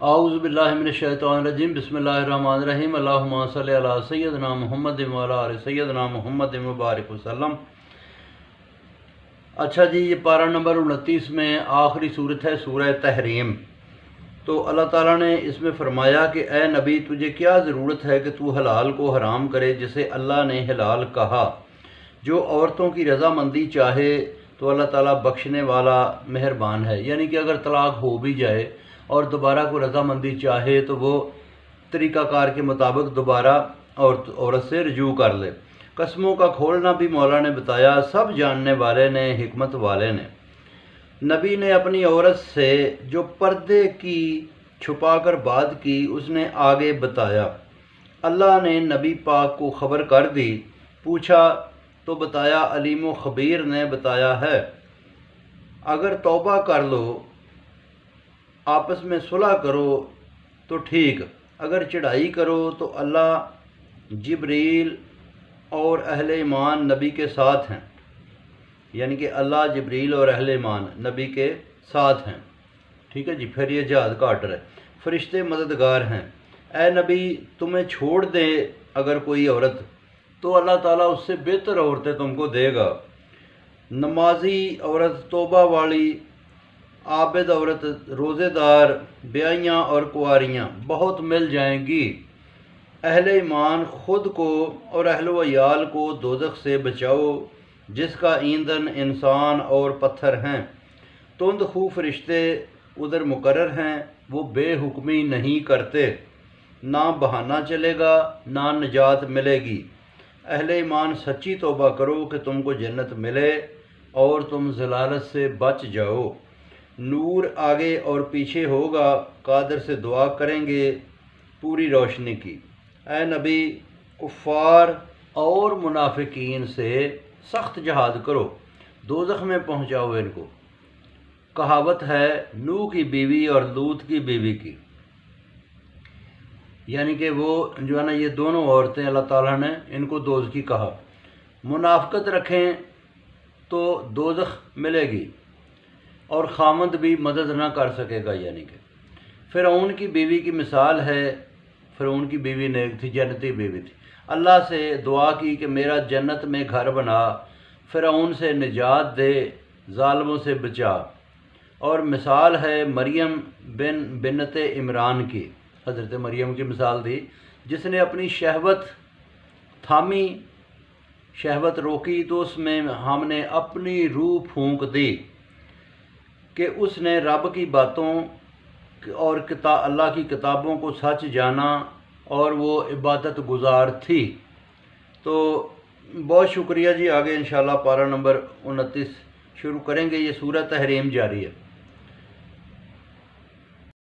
اعوذ باللہ من الشیطان الرجیم بسم اللہ الرحمن الرحیم اللہم صلی علی سیدنا محمد وعلی آل سیدنا محمد مبارک وسلم۔ اچھا جی، یہ پارہ نمبر 29 میں آخری صورت ہے سورہ تحریم۔ تو اللہ تعالیٰ نے اس میں فرمایا کہ اے نبی، تجھے کیا ضرورت ہے کہ تو حلال کو حرام کرے جسے اللہ نے حلال کہا۔ جو عورتوں کی رضامندی چاہے تو اللہ تعالیٰ بخشنے والا مہربان ہے، یعنی کہ اگر طلاق ہو بھی جائے اور دوبارہ کو رضامندی چاہے تو وہ طریقہ کار کے مطابق دوبارہ عورت سے رجوع کر لے۔ قسموں کا کھولنا بھی مولا نے بتایا، سب جاننے والے نے، حکمت والے نے۔ نبی نے اپنی عورت سے جو پردے کی چھپا کر بات کی اس نے آگے بتایا۔ اللہ نے نبی پاک کو خبر کر دی، پوچھا تو بتایا، علیم و خبیر نے بتایا ہے۔ اگر توبہ کر لو، آپس میں صلح کرو تو ٹھیک، اگر چڑھائی کرو تو اللہ جبریل اور اہل ایمان نبی کے ساتھ ہیں، یعنی کہ اللہ جبریل اور اہل ایمان نبی کے ساتھ ہیں۔ ٹھیک ہے جی، پھر یہ جہاد کا آرڈر ہے۔ فرشتے مددگار ہیں۔ اے نبی، تمہیں چھوڑ دے اگر کوئی عورت تو اللہ تعالیٰ اس سے بہتر عورتیں تم کو دے گا۔ نمازی عورت، توبہ والی، عابد عورت، روزے دار، بیائیاں اور کنواریاں بہت مل جائیں گی۔ اہل ایمان خود کو اور اہل و عیال کو دوزخ سے بچاؤ جس کا ایندھن انسان اور پتھر ہیں۔ تند خو فرشتے ادھر مقرر ہیں، وہ بے حکمی نہیں کرتے، نہ بہانہ چلے گا نہ نجات ملے گی۔ اہل ایمان سچی توبہ کرو کہ تم کو جنت ملے اور تم ضلالت سے بچ جاؤ۔ نور آگے اور پیچھے ہوگا، قادر سے دعا کریں گے پوری روشنی کی۔ اے نبی، کفار اور منافقین سے سخت جہاد کرو، دوزخ میں پہنچاؤ ان کو۔ کہاوت ہے نوح کی بیوی اور لوط کی بیوی کی، یعنی کہ وہ جو ہے نا، یہ دونوں عورتیں اللہ تعالیٰ نے ان کو دوزخی کہا۔ منافقت رکھیں تو دوزخ ملے گی اور خامند بھی مدد نہ کر سکے گا، یعنی کہ فرعون کی بیوی کی مثال ہے۔ فرعون کی بیوی نیک تھی، جنتی بیوی تھی، اللہ سے دعا کی کہ میرا جنت میں گھر بنا، فرعون سے نجات دے، ظالموں سے بچا۔ اور مثال ہے مریم بنت عمران کی، حضرت مریم کی مثال دی جس نے اپنی شہوت تھامی، شہوت روکی تو اس میں ہم نے اپنی روح پھونک دی کہ اس نے رب کی باتوں اور اللہ کی کتابوں کو سچ جانا اور وہ عبادت گزار تھی۔ تو بہت شکریہ جی، آگے انشاءاللہ پارہ نمبر 29 شروع کریں گے۔ یہ سورہ تحریم جاری ہے۔